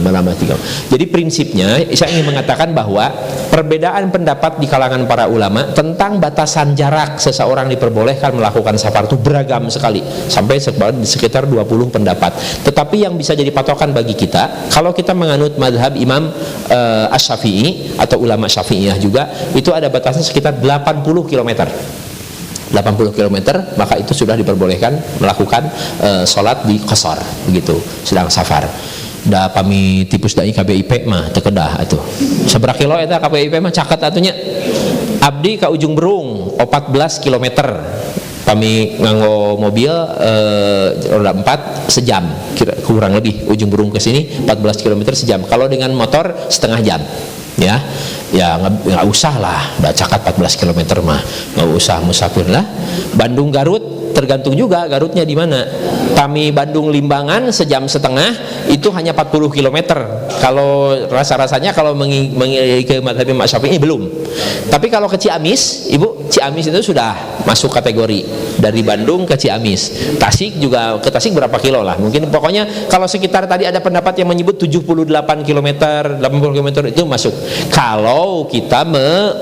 melama 3. Jadi prinsipnya saya ingin mengatakan bahwa perbedaan pendapat di kalangan para ulama tentang batasan jarak seseorang diperbolehkan melakukan safar itu beragam sekali, sampai sekitar 20 pendapat. Tetapi yang bisa jadi patokan bagi kita, kalau kita menganut madhab Imam Asy-Syafi'i atau ulama Syafi'iyah juga, itu ada batasan sekitar 80 km. 80 km, maka itu sudah diperbolehkan melakukan sholat di qashar begitu, sedang safar. Da pami tipus dai KBIP mah teu kedah atuh. Sabaraha kilo eta KBIP mah caket atunya. Abdi ka Ujung Berung 14 km. Kami nganggo mobil roda 4 sejam kurang lebih, Ujung Berung ke sini 14 km sejam. Kalau dengan motor setengah jam. Ya nggak usah lah, udah cakat 14 km mah nggak usah musafir lah. Bandung Garut tergantung juga Garutnya di mana. Kami Bandung Limbangan sejam setengah itu hanya 40 km. Kalau rasa-rasanya kalau mengikuti ke madhab Imam Syafi'i belum. Tapi kalau ke Ciamis, Ibu, Ciamis itu sudah masuk kategori dari Bandung ke Ciamis. Tasik juga, ke Tasik berapa kilo lah. Mungkin pokoknya kalau sekitar tadi ada pendapat yang menyebut 78 km, 80 km itu masuk. Kalau kita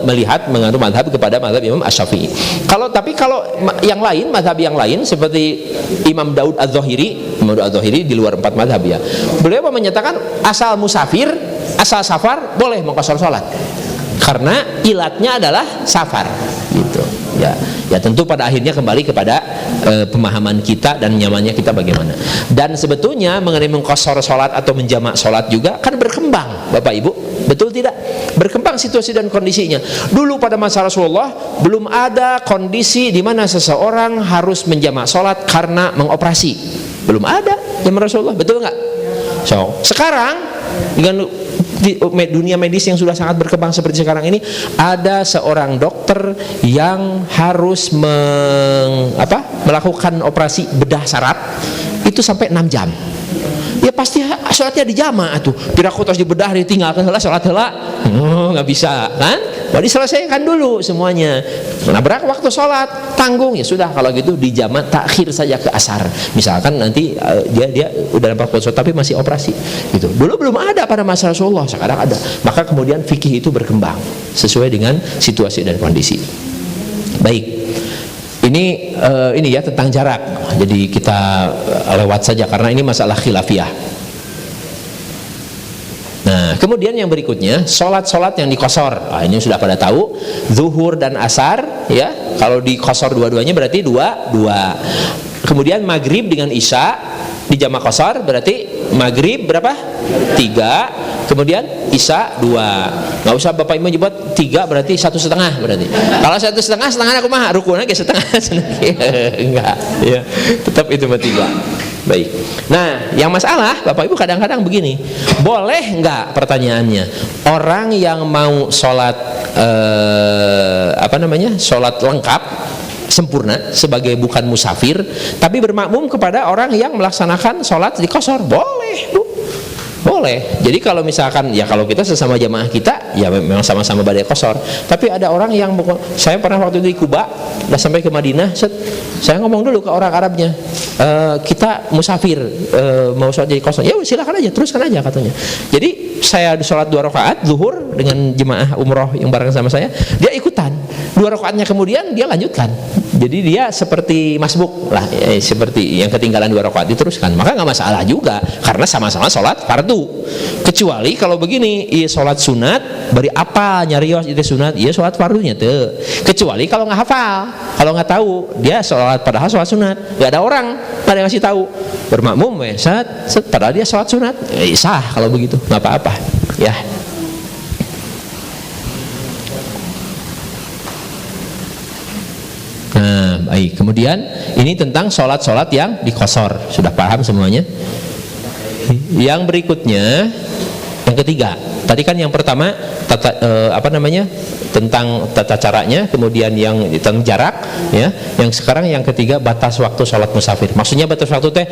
melihat menganut madhab kepada madhab Imam Asy-Syafi'i. Tapi kalau yang lain, madhab yang lain seperti Imam Daud Az-Zahiri di luar 4 madhab ya, beliau menyatakan asal musafir, asal safar boleh mengqashar sholat karena ilatnya adalah safar gitu ya. Ya tentu pada akhirnya kembali kepada pemahaman kita dan nyamannya kita bagaimana. Dan sebetulnya mengenai mengqashar sholat atau menjamak sholat juga kan berkembang, Bapak Ibu, betul tidak? Berkembang situasi dan kondisinya. Dulu pada masa Rasulullah belum ada kondisi di mana seseorang harus menjamak sholat karena mengoperasi, belum ada zaman Rasulullah, betul nggak? So sekarang dengan dunia medis yang sudah sangat berkembang seperti sekarang ini, ada seorang dokter yang harus melakukan operasi bedah saraf itu sampai 6 jam. Ya pasti sholatnya dijama tuh. Tidak kok terus dibedah ditinggalkan sholat heula. Nggak bisa kan? Jadi diselesaikan dulu semuanya. Nah, berapa waktu sholat tanggung, ya sudah kalau gitu dijama takhir saja ke asar. Misalkan nanti dia udah dapat waktu sholat tapi masih operasi gitu. Dulu belum ada pada masa Rasulullah, sekarang ada. Maka kemudian fikih itu berkembang sesuai dengan situasi dan kondisi. Baik. Ini ya tentang jarak. Jadi kita lewat saja karena ini masalah khilafiyah. Nah, kemudian yang berikutnya sholat-sholat yang diqashar. Ini sudah pada tahu, zuhur dan asar ya. Kalau diqashar dua-duanya berarti dua. Kemudian maghrib dengan isya dijamak qashar berarti maghrib berapa? 3. Kemudian isya 2. Nggak usah Bapak Ibu menyebut 3 berarti 1,5 berarti. Kalau 1,5 setengahnya aku mah rukunnya ke setengah. Enggak ya, tetap itu mah 3. Baik. Nah, yang masalah Bapak Ibu kadang-kadang begini, boleh enggak, pertanyaannya, orang yang mau sholat sholat lengkap sempurna sebagai bukan musafir tapi bermakmum kepada orang yang melaksanakan sholat di qashar, boleh Bu, boleh. Jadi kalau misalkan ya kalau kita sesama jamaah kita ya memang sama-sama badai qashar, tapi ada orang yang saya pernah waktu itu di Kuba udah sampai ke Madinah, saya ngomong dulu ke orang Arabnya, kita musafir mau sholat jadi qashar, ya silakan aja, teruskan aja katanya. Jadi saya sholat 2 rakaat zuhur dengan jemaah umroh yang bareng sama saya, dia ikutan 2 rakaatnya, kemudian dia lanjutkan. Jadi dia seperti masbuk lah, seperti yang ketinggalan 2 rakaat diteruskan, maka nggak masalah juga karena sama-sama sholat fardu. Kecuali kalau begini, iya sholat sunat, beri apa nyarios itu sunat, iya sholat fardunya tuh. Kecuali kalau nggak hafal, kalau nggak tahu, dia sholat padahal sholat sunat, nggak ada orang, nggak ada yang ngasih tahu, bermakmum padahal dia sholat sunat, sah kalau begitu, nggak apa-apa ya. baik. Kemudian ini tentang sholat-sholat yang dikosor. Sudah paham semuanya? Yang berikutnya, yang ketiga. Tadi kan yang pertama tentang tata caranya, kemudian yang tentang jarak, ya. Yang sekarang yang ketiga, batas waktu sholat musafir. Maksudnya batas waktu teh,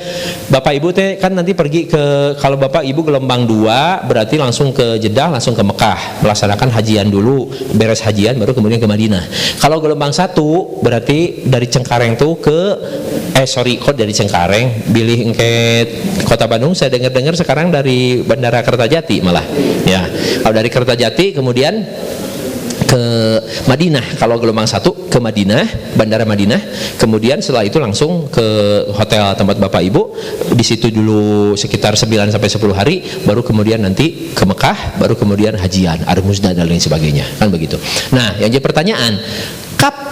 Bapak Ibu teh kan nanti pergi ke, kalau Bapak Ibu gelombang 2 berarti langsung ke Jeddah, langsung ke Mekah, melaksanakan hajian dulu, beres hajian baru kemudian ke Madinah. Kalau gelombang 1 berarti dari Cengkareng tuh ke dari Cengkareng bilih ke Kota Bandung. Saya dengar sekarang dari Bandara Kertajati malah, ya. Kalau dari Kertajati kemudian ke Madinah, kalau gelombang 1 ke Madinah, Bandara Madinah, kemudian setelah itu langsung ke hotel tempat Bapak Ibu, di situ dulu sekitar 9 sampai 10 hari, baru kemudian nanti ke Mekah, baru kemudian hajian, Ar-Muzdah dan lain sebagainya, kan begitu. Nah, yang jadi pertanyaan,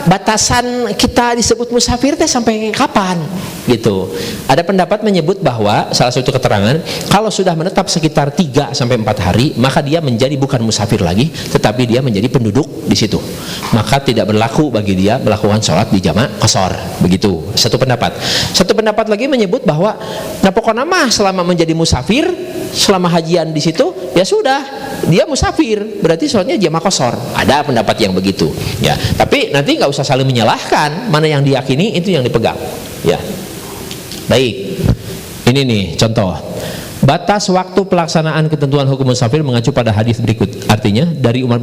batasan kita disebut musafir teh sampai kapan? Gitu. Ada pendapat menyebut bahwa salah satu keterangan, kalau sudah menetap sekitar 3 sampai 4 hari, maka dia menjadi bukan musafir lagi, tetapi dia menjadi penduduk di situ. Maka tidak berlaku bagi dia melakukan sholat di jamak qasar. Begitu. Satu pendapat. Satu pendapat lagi menyebut bahwa pokoknya mah selama menjadi musafir, selama hajian di situ, ya sudah, dia musafir, berarti sholatnya jamak qasar. Ada pendapat yang begitu. Ya, tapi nanti nggak usah saling menyalahkan, mana yang diyakini itu yang dipegang, ya. Baik, ini nih contoh batas waktu pelaksanaan ketentuan hukum musafir mengacu pada hadis berikut. Artinya dari Umar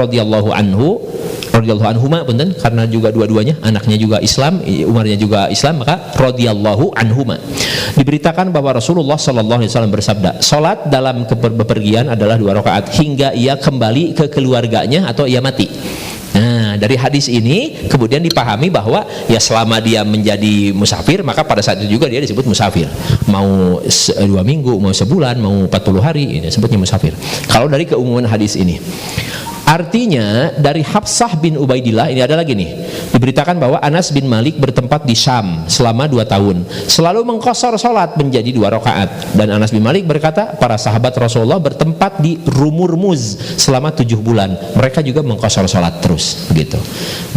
radhiyallahu anhuma, punten, karena juga dua-duanya anaknya juga Islam, Umarnya juga Islam, maka radhiyallahu anhuma. Diberitakan bahwa Rasulullah sallallahu alaihi wasallam bersabda, salat dalam bepergian adalah 2 rakaat hingga ia kembali ke keluarganya atau ia mati. Nah, dari hadis ini kemudian dipahami bahwa ya selama dia menjadi musafir, maka pada saat itu juga dia disebut musafir. Mau 2 minggu, mau sebulan, mau 40 hari, ini sebutnya musafir. Kalau dari keumuman hadis ini, artinya dari Hafsah bin Ubaidillah, ini ada lagi nih, diberitakan bahwa Anas bin Malik bertempat di Syam selama 2 tahun, selalu mengqasar salat menjadi 2 rakaat. Dan Anas bin Malik berkata, para sahabat Rasulullah bertempat di Rumurmuz selama 7 bulan, mereka juga mengqasar salat terus, begitu.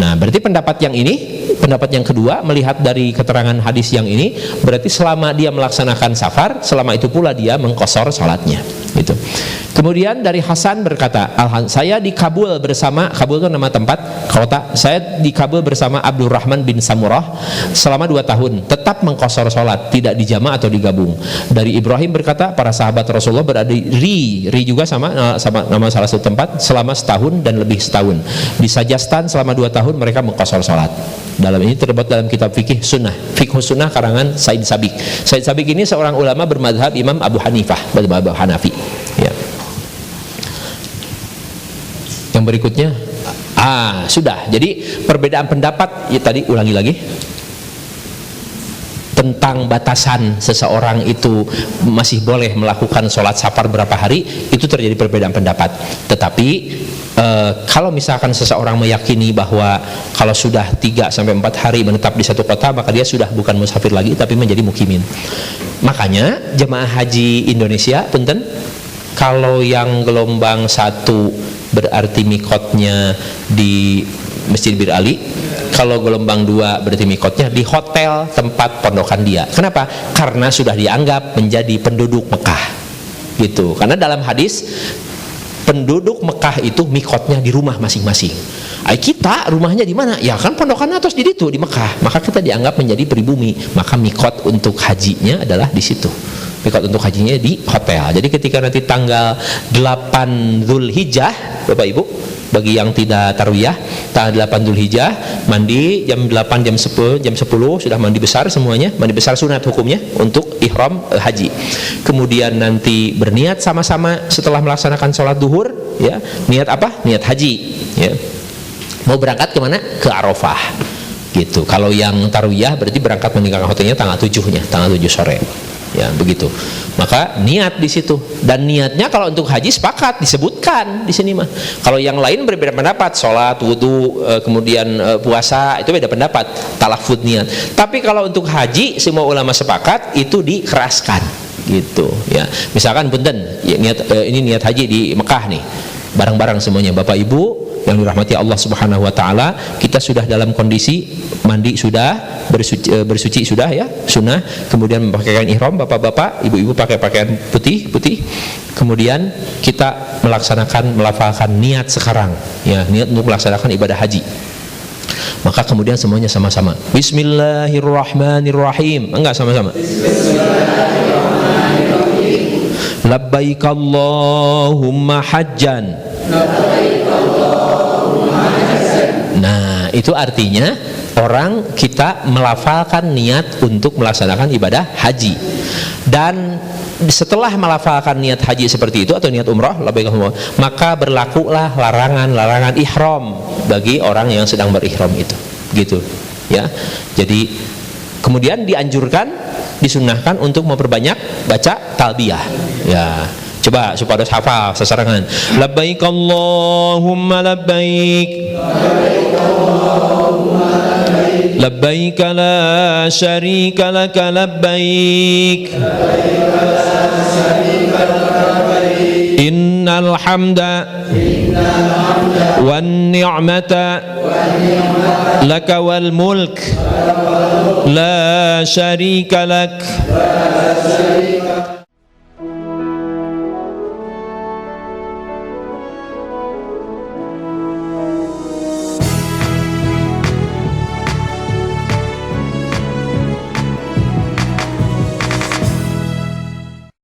Nah, berarti pendapat yang ini, pendapat yang kedua, melihat dari keterangan hadis yang ini, berarti selama dia melaksanakan safar, selama itu pula dia mengqasar salatnya, gitu. Kemudian dari Hasan berkata, saya di Kabul bersama, Kabul itu nama tempat, kota, saya di Kabul bersama Abdurrahman bin Samurah selama 2 tahun, tetap mengqasar salat, tidak dijama atau digabung. Dari Ibrahim berkata, para sahabat Rasulullah berada di Ri juga sama nama salah satu tempat, selama 1 tahun dan lebih 1 tahun. Di Sajastan selama 2 tahun mereka mengqasar salat. Dalam ini terdapat dalam kitab fikih sunnah, Fiqh Sunnah karangan Said Sabiq. Said Sabiq ini seorang ulama bermadhab Imam Abu Hanifah, bermadhab Hanafi, ya. Yang berikutnya, sudah. Jadi perbedaan pendapat, ya tadi ulangi lagi, tentang batasan seseorang itu masih boleh melakukan sholat safar berapa hari, itu terjadi perbedaan pendapat. Tetapi kalau misalkan seseorang meyakini bahwa kalau sudah 3 sampai 4 hari menetap di satu kota, maka dia sudah bukan musafir lagi tapi menjadi mukimin. Makanya jemaah haji Indonesia, punten, kalau yang gelombang 1 berarti mikotnya di Masjid Bir Ali, kalau gelombang 2 berarti mikotnya di hotel tempat pondokan dia. Kenapa? Karena sudah dianggap menjadi penduduk Mekah, gitu. Karena dalam hadis, penduduk Mekah itu mikotnya di rumah masing-masing. Kita rumahnya di mana? Ya kan pondokan atas di situ di Mekah. Maka kita dianggap menjadi pribumi. Maka mikot untuk hajinya adalah di situ. Mikot untuk hajinya di hotel. Jadi ketika nanti tanggal 8 Zulhijjah, Bapak Ibu, bagi yang tidak tarwiyah, tanggal 8 Zulhijjah, mandi jam 8, jam 10 sudah mandi besar semuanya, mandi besar sunat hukumnya untuk ihram haji. Kemudian nanti berniat sama-sama setelah melaksanakan sholat duhur, ya, niat apa? Niat haji, ya. Mau berangkat kemana? Ke Arafah, gitu. Kalau yang tarwiyah berarti berangkat meninggalkan hotelnya tanggal 7-nya, tanggal 7 sore. Ya, begitu. Maka niat di situ. Dan niatnya kalau untuk haji sepakat disebutkan di sini mah. Kalau yang lain berbeda pendapat, sholat, wudu, kemudian puasa, itu beda pendapat, talafud niat. Tapi kalau untuk haji semua ulama sepakat itu dikeraskan, gitu. Ya, misalkan punten, ya, ini niat haji di Mekah nih, bareng-bareng semuanya, Bapak Ibu yang dirahmati Allah Subhanahu wa taala, kita sudah dalam kondisi mandi sudah, bersuci sudah ya, sunnah, kemudian memakai kain ihram, bapak-bapak, ibu-ibu pakai pakaian putih. Kemudian kita melafalkan niat sekarang ya, niat untuk melaksanakan ibadah haji. Maka kemudian semuanya sama-sama. Bismillahirrahmanirrahim. Enggak sama-sama. Labbaik Allahumma hajjan. Nah, itu artinya kita melafalkan niat untuk melaksanakan ibadah haji. Dan setelah melafalkan niat haji seperti itu atau niat umrah, labbaik Allahumma, maka berlakulah larangan ihram bagi orang yang sedang berihram itu. Gitu, ya. Jadi kemudian disunnahkan untuk memperbanyak baca talbiyah. Ya. Coba supaya hafal sesarangan. Labbaik Allahumma labbaik. Labbaik la syarika laka labbaik. Innal hamda wan ni'mata laka wal mulk la syarika lak.